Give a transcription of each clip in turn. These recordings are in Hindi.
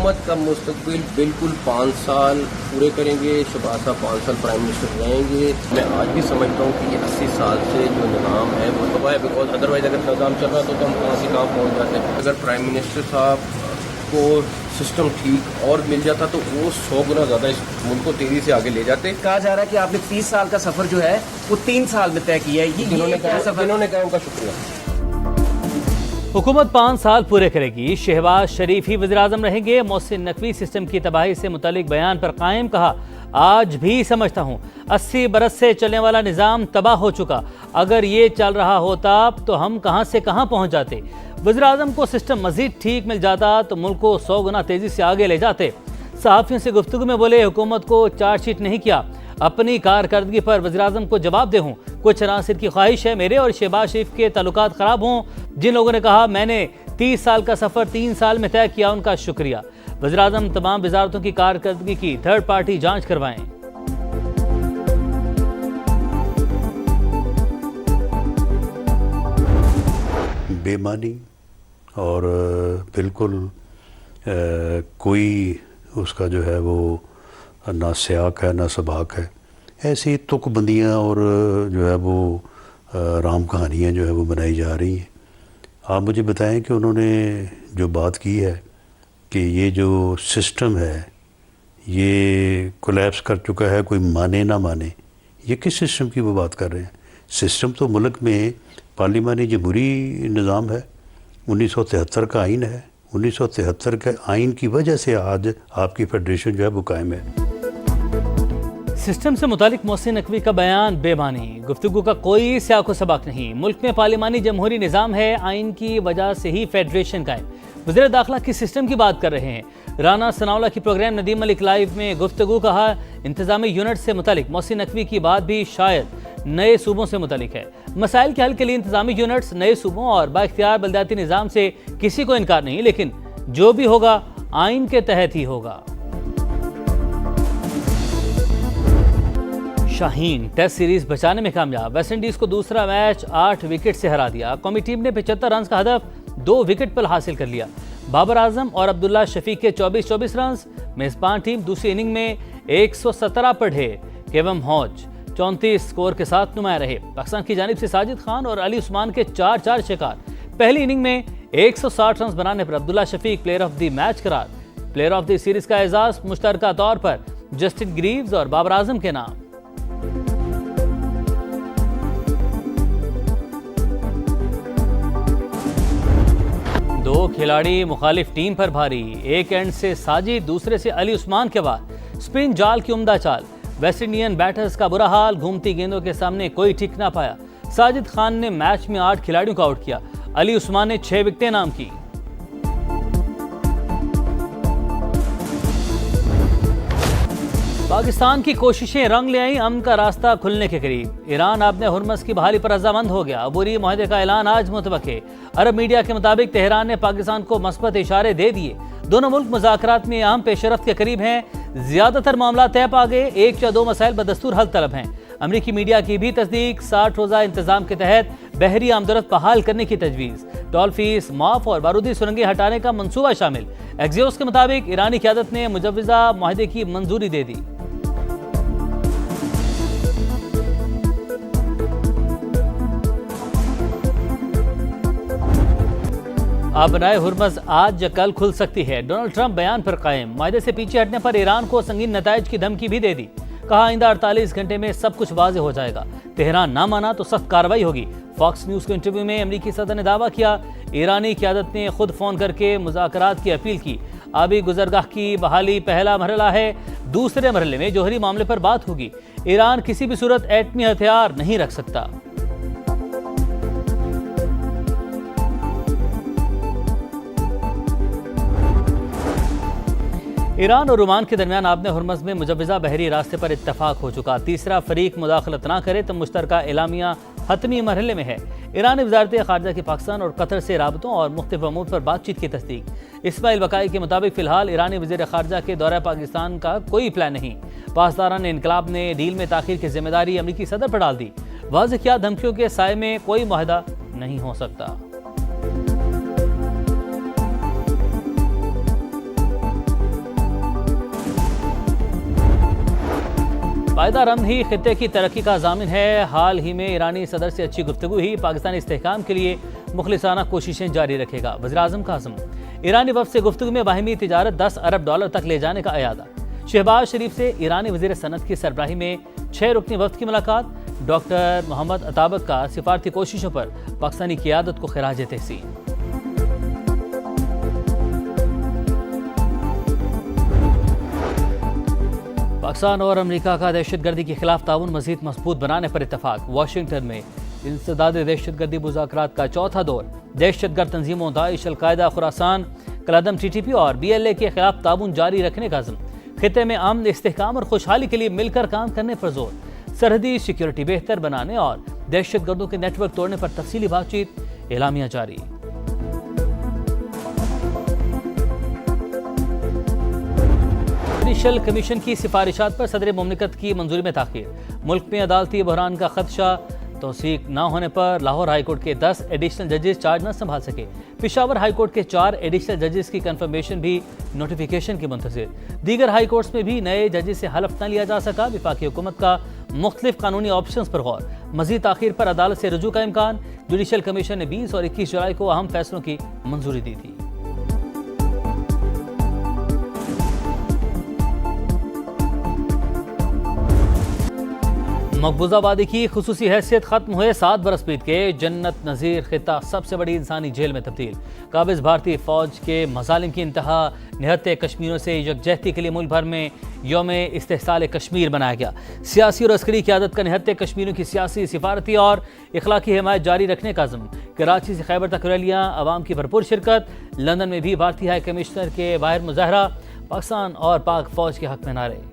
हुकूमत का मुस्तकबिल बिल्कुल 5 साल पूरे करेंगे। शहबाज साहब 5 साल प्राइम मिनिस्टर रहेंगे। मैं आज भी समझता हूँ कि ये 80 साल से जो निज़ाम है वो तबाह है, बिकॉज अदरवाइज अगर निज़ाम चल रहा तो हम कहाँ से कहाँ पहुँच जाते हैं। अगर प्राइम मिनिस्टर साहब को सिस्टम ठीक और मिल जाता तो वो 100 गुना ज़्यादा इस मुल्क को तेजी से आगे ले जाते। कहा जा रहा है कि आपने 30 साल का सफर जो है वो 3 साल में तय किया है। जिन्होंने कहा उनका शुक्रिया। हुकूमत 5 साल पूरे करेगी। शहबाज शरीफ ही वज़ीर-ए-आज़म रहेंगे। मोहसिन नकवी सिस्टम की तबाही से मुतालिक बयान पर कायम कहा, आज भी समझता हूँ 80 बरस से चलने वाला निज़ाम तबाह हो चुका। अगर ये चल रहा होता तो हम कहाँ से कहाँ पहुँच जाते। वज़ीर-ए-आज़म को सिस्टम मज़ीद ठीक मिल जाता तो मुल्क को 100 गुना तेज़ी से आगे ले जाते। सहाफ़ियों से गुफ्तगू में बोले, हुकूमत को चार्जशीट नहीं किया, अपनी कारकर्दगी पर वज़ीर-ए-आज़म को जवाब दे हूँ। कुछ अनासिर की ख्वाहिश है मेरे और शहबाज शरीफ के ताल्लुकात ख़राब हों। जिन लोगों ने कहा मैंने 30 साल का सफ़र 3 साल में तय किया, उनका शुक्रिया। वज़ीर-ए-आज़म तमाम वज़ारतों की कारकर्दगी की थर्ड पार्टी जाँच करवाएँ। बेमानी और बिल्कुल कोई उसका जो है वो ना सियाक है ना सबाक है। ऐसी तुकबंदियाँ और जो है वो राम कहानियाँ जो है वो बनाई जा रही हैं। आप मुझे बताएं कि उन्होंने जो बात की है कि ये जो सिस्टम है ये कोलैप्स कर चुका है, कोई माने ना माने, ये किस सिस्टम की वो बात कर रहे हैं। सिस्टम तो मुल्क में पार्लिमानी जमहूरी निज़ाम है, 1973 का आइन है। 1973 के आइन की वजह से आज आपकी फेडरेशन जो है वो कायम है। सिस्टम से मुतालिक मोहसिन नकवी का बयान बेमानी, गुफ्तगू का कोई सियाको सबक नहीं। मुल्क में पार्लिमानी जमहूरी निज़ाम है, आइन की वजह से ही फेडरेशन कायम। वज़ीर दाखिला किस सिस्टम की बात कर रहे हैं। राना सनाउल्लाह की प्रोग्राम नदीम मलिक लाइव में गुफ्तगू, कहा इंतजामी यूनिट से मुतालिक मोहसिन नकवी की बात भी शायद नए सूबों से मुतालिक है। मसाइल के हल के लिए इंतजामी यूनिट्स नए सूबों और बाइख्तियार बलदियाती निज़ाम से किसी को इनकार नहीं, लेकिन जो भी होगा आइन के तहत ही होगा। शाहीन टेस्ट सीरीज बचाने में कामयाब, वेस्टइंडीज को दूसरा मैच 8 विकेट से हरा दिया। कौमी टीम ने 75 रन का हदफ 2 विकेट पर हासिल कर लिया। बाबर आजम और अब्दुल्ला शफीक के 24-24 रन। मेजबान टीम दूसरी इनिंग में 117 पर ढेर। केवम हौज 34 स्कोर के साथ नुमाया रहे। पाकिस्तान की जानिब से साजिद खान और अली उस्मान के 4-4 शिकार। पहली इनिंग में 160 रन बनाने पर Abdullah Shafique player of the match करार। प्लेयर ऑफ द सीरीज का एजाज मुश्तरका तौर पर जस्टिन ग्रीव्स और बाबर आजम के नाम। दो खिलाड़ी मुखालिफ टीम पर भारी, एक एंड से साजिद, दूसरे से अली उस्मान के बाद स्पिन जाल की उम्दा चाल। वेस्ट इंडियन बैटर्स का बुरा हाल, घूमती गेंदों के सामने कोई टिक ना पाया। साजिद खान ने मैच में 8 खिलाड़ियों को आउट किया। अली उस्मान ने 6 विकेटें नाम की। पाकिस्तान की कोशिशें रंग ले आई, अमन का रास्ता खुलने के करीब। ईरान आपने हुर्मस की बहाली पर रजामंद हो गया। अबूरी मुआहदे का ऐलान आज मुतवक्के। अरब मीडिया के मुताबिक तेहरान ने पाकिस्तान को मस्बत इशारे दे दिए। दोनों मुल्क मुज़ाकरात में अहम पेशरफ्त के करीब हैं। ज्यादातर मामला तय पा गए, 1 या 2 मसाइल बदस्तूर हल तलब हैं। अमरीकी मीडिया की भी तस्दीक, 60 रोज़ा इंतजाम के तहत बहरी आमदरफ्त बहाल करने की तजवीज़। टोल फीस माफ और बारूदी सुरंगें हटाने का मंसूबा शामिल। एक्सियोस के मुताबिक ईरानी क़यादत ने मुजव्वज़ा मुआहदे की मंजूरी दे दी। अब बनाए हुर्मस आज या कल खुल सकती है। डोनाल्ड ट्रंप बयान पर कायम। मुआहदे से पीछे हटने पर ईरान को संगीन नताइज की धमकी भी दे दी। कहा आइंदा 48 घंटे में सब कुछ वाज़ेह हो जाएगा। तेहरान ना माना तो सख्त कार्रवाई होगी। फॉक्स न्यूज़ को इंटरव्यू में अमरीकी सदर ने दावा किया, ईरानी क़यादत ने खुद फ़ोन करके मुज़ाकरात की अपील की। आबी गुजरगाह की बहाली पहला मरहला है। दूसरे मरहले में जौहरी मामले पर बात होगी। ईरान किसी भी सूरत एटमी हथियार नहीं रख सकता। ईरान और ओमान के दरमियान आबने हुर्मस में मुजव्वज़ा बहरी रास्ते पर इत्तफाक हो चुका। तीसरा फरीक मुदाखलत ना करे तो मुश्तरका एलामिया हतमी मरहले में है। ईरानी वज़ारत ख़ारजा की पाकिस्तान और कतर से राबतों और मुख्तलिफ अमूर पर बातचीत की तस्दीक। इस्माइल बकाई के मुताबिक फ़िलहाल ईरानी वज़ीर ख़ारजा के दौरे पाकिस्तान का कोई प्लान नहीं। पासदारान इनकलाब ने डील में ताख़ीर की जिम्मेदारी अमरीकी सदर पर डाल दी। वाज़ेह किया, धमकियों के साए में कोई मुआहदा नहीं हो सकता। पायदार अमन ही खित्ते की तरक्की का ज़ामिन है। हाल ही में ईरानी सदर से अच्छी गुफ्तगू ही पाकिस्तानी इस्तेहकाम के लिए मुखलिसाना कोशिशें जारी रखेगा। वज़ीर-ए-आज़म का अज़्म। ईरानी वफ़द से गुफ्तगू में बाहिमी तिजारत 10 अरब डॉलर तक ले जाने का अयादा। शहबाज शरीफ से ईरानी वज़ीर सनत की सरबराही में 6 रुकनी वफ़द की मुलाकात। डॉक्टर मोहम्मद अताबक का सिफारती कोशिशों पर पाकिस्तानी क़ियादत को खिराज तहसीन। पाकिस्तान और अमेरिका का दहशतगर्दी के खिलाफ ताउन मज़ीद मजबूत बनाने पर इत्तफाक। वाशिंगटन में इंसदाद दहशतगर्दी मुज़ाकरात का चौथा दौर। दहशतगर्द तंजीमों दाइश, अल-कायदा, खुरासान, कलअदम, TTP और BLA के खिलाफ ताउन जारी रखने का अज़्म। खित्ते में अमन, इस्तेहकाम और खुशहाली के लिए मिलकर काम करने पर जोर। सरहदी सिक्योरिटी बेहतर बनाने और दहशतगर्दों के नेटवर्क तोड़ने पर तफसीली बातचीत। एलामिया जारी। जुडिशल कमीशन की सिफारिशात पर सदर मुमलिकत की मंजूरी में ताख़ीर। मुल्क में अदालती बहरान का खदशा। तौसीक न होने पर लाहौर हाईकोर्ट के 10 एडिशनल जजेस चार्ज न संभाल सके। पेशावर हाईकोर्ट के 4 एडिशनल जजेस की कंफर्मेशन भी नोटिफिकेशन की मुंतज़िर। दीगर हाई कोर्ट्स में भी नए जजेस से हलफ न लिया जा सका। वफाकी हुकूमत का मुख्तलिफ कानूनी ऑप्शंस पर गौर। मजीद ताख़ीर पर अदालत से रुजू का इम्कान। जुडिशल कमीशन ने 20 और 21 जुलाई को अहम फैसलों की मंजूरी दी थी। मकबूजा वादी की खुसूसी हैसियत खत्म हुए 7 बरस बीत के। जन्नत नज़ीर खिता सबसे बड़ी इंसानी जेल में तब्दील। काबिज भारतीय फौज के मजालिम की इंतहा। निहत्ते कश्मीरों से यकजहती के लिए मुल्क भर में यौम इस्तेहसाल कश्मीर बनाया गया। सियासी और अस्करी क़यादत का निहत्ते कश्मीरों की सियासी, सिफारती और इखलाकी हिमायत जारी रखने का अज़्म। कराची से खैबर तक रैलियाँ, आवाम की भरपूर शिरकत। लंदन में भी भारतीय हाई कमिश्नर के बाहर मुजाहरा। पाकिस्तान और पाक फौज के हक में नारे।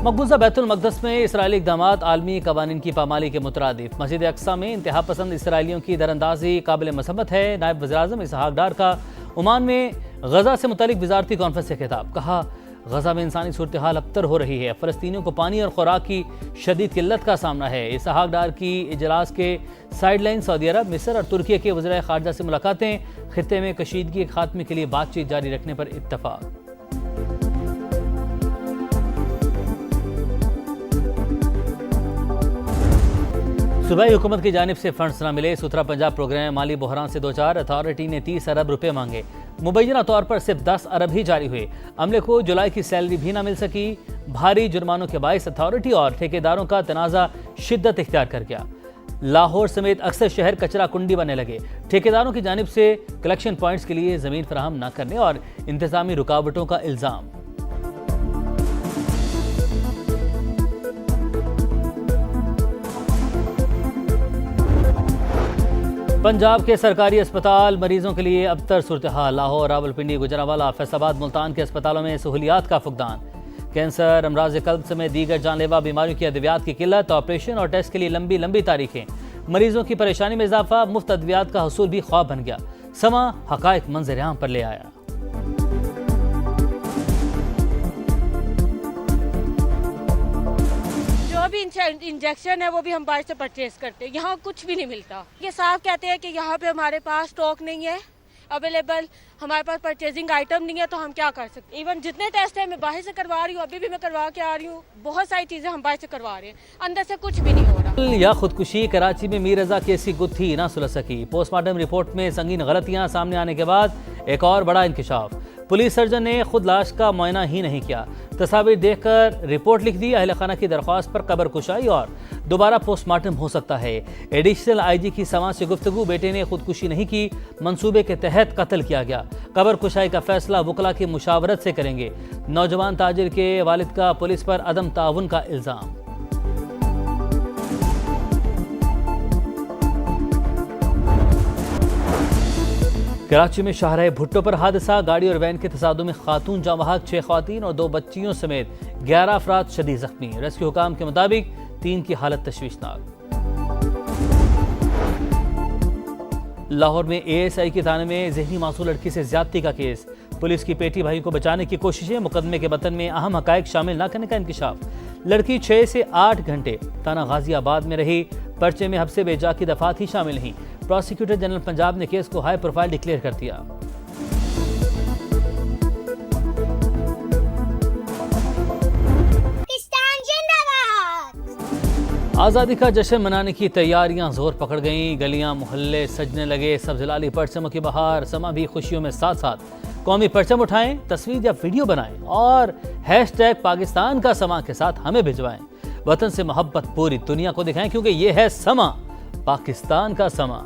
मकबूजा बैतुल मक़दस में इसराइली इक़दामात आलमी कवानीन की पामाली के मुतरादिफ। मस्जिद अक्सा में इंतहा पसंद इसराइलियों की दरअंदाजी काबिल मसम्मत है। नायब वज़ीर-ए-आज़म इसहाक़ डार का ओमान में गज़ा से मुतालिक वज़ारती कॉन्फ्रेंस से खिताब। कहा, गज़ा में इंसानी सूरत हाल अबतर हो रही है। फ़लस्तीनियों को पानी और खुराक की शदीद किल्लत का सामना है। इसहाक़ डार की इजलास के साइडलाइन सऊदी अरब, मिस्र और तुर्की के वज़ीर ख़ारजा से मुलाकातें। खित्ते में कशीदगी के खात्मे के लिए बातचीत जारी रखने पर इत्तफ़ाक़। सूबाई हुकूमत की जानिब से फंड्स न मिले। सुथरा पंजाब प्रोग्राम माली बहरान से 2-4। अथॉरिटी ने 30 अरब रुपए मांगे। मुबैना तौर पर सिर्फ 10 अरब ही जारी हुए। अमले को जुलाई की सैलरी भी न मिल सकी। भारी जुर्मानों के बायस अथॉरिटी और ठेकेदारों का तनाज़ा शिद्दत इख्तियार कर गया। लाहौर समेत अक्सर शहर कचरा कुंडी बनने लगे। ठेकेदारों की जानिब से कलेक्शन पॉइंट्स के लिए ज़मीन फराहम न करने और इंतज़ामी रुकावटों का इल्ज़ाम। पंजाब के सरकारी अस्पताल मरीजों के लिए अबतर सूरत हाल। लाहौर, रावलपिंडी, गुजरांवाला, फैसलाबाद, मुल्तान के अस्पतालों में सहूलियात का फुकदान। कैंसर, अमराज कल्ब समेत दीगर जानलेवा बीमारियों की अद्वियात की किल्लत। ऑपरेशन और टेस्ट के लिए लंबी लंबी तारीखें। मरीजों की परेशानी में इजाफा। मुफ्त अद्वियात का हसूल भी ख्वाब बन गया। समा हकायक मंजर आम पर ले आया। भी इंजेक्शन है वो भी हम बाहर से परचेज करते हैं। यहाँ कुछ भी नहीं मिलता। ये साफ कहते हैं कि यहाँ पे हमारे पास स्टॉक नहीं है अवेलेबल, हमारे पास परचेजिंग आइटम नहीं है, तो हम क्या कर सकते। इवन जितने टेस्ट है मैं बाहर से करवा रही हूँ, अभी भी मैं करवा के आ रही हूँ। बहुत सारी चीजें हम बाहर से करवा रहे हैं, अंदर से कुछ भी नहीं हो रहा। या खुदकुशी। कराची में मीर रजा की ऐसी गुत्थी ना सुलझ सकी। पोस्टमार्टम रिपोर्ट में संगीन गलतियां सामने आने के बाद एक और बड़ा इंकशाफ। पुलिस सर्जन ने खुद लाश का मुआयना ही नहीं किया। तस्वीर देखकर रिपोर्ट लिख दी। अहल खाना की दरख्वास्त पर कब्र कुशाई और दोबारा पोस्टमार्टम हो सकता है। एडिशनल IG की समाज से गुफ्तगू। बेटे ने खुदकुशी नहीं की, मंसूबे के तहत कत्ल किया गया। कब्र कुशाई का फैसला वकला की मुशावरत से करेंगे। नौजवान ताजिर के वालिद का पुलिस पर अदम ताउन का इल्ज़ाम। कराची में शाहराह भुट्टो पर हादसा। गाड़ी और वैन के तसादुम में खातून जांवाहक 6 ख़वातीन और 2 बच्चियों समेत 11 अफराद शदीद जख्मी। रेस्क्यू हुकाम के मुताबिक 3 की हालत तशवीशनाक। लाहौर में ASI के थाने में जहनी मासूम लड़की से ज्यादती का केस। पुलिस की पेटी भाई को बचाने की कोशिशें। मुकदमे के बतन में अहम हकायक शामिल न करने का इंकशाफ। लड़की 6 से 8 घंटे थाना गाजियाबाद में रही। पर्चे में हब्से बेजा की दफात ही शामिल नहीं। प्रोसिक्यूटर जनरल पंजाब ने केस को हाई प्रोफाइल डिक्लेयर कर दिया। आज़ादी का जश्न मनाने की तैयारियां जोर पकड़ गईं, गलियां मोहल्ले सजने लगे, सब्ज़लाली परचमों की बहार, समा भी खुशियों में साथ साथ। कौमी परचम उठाएं, तस्वीर या वीडियो बनाएं और हैशटैग पाकिस्तान का समा के साथ हमें भिजवाएं। वतन से मोहब्बत पूरी दुनिया को दिखाएं, क्योंकि ये है समा, पाकिस्तान का समा।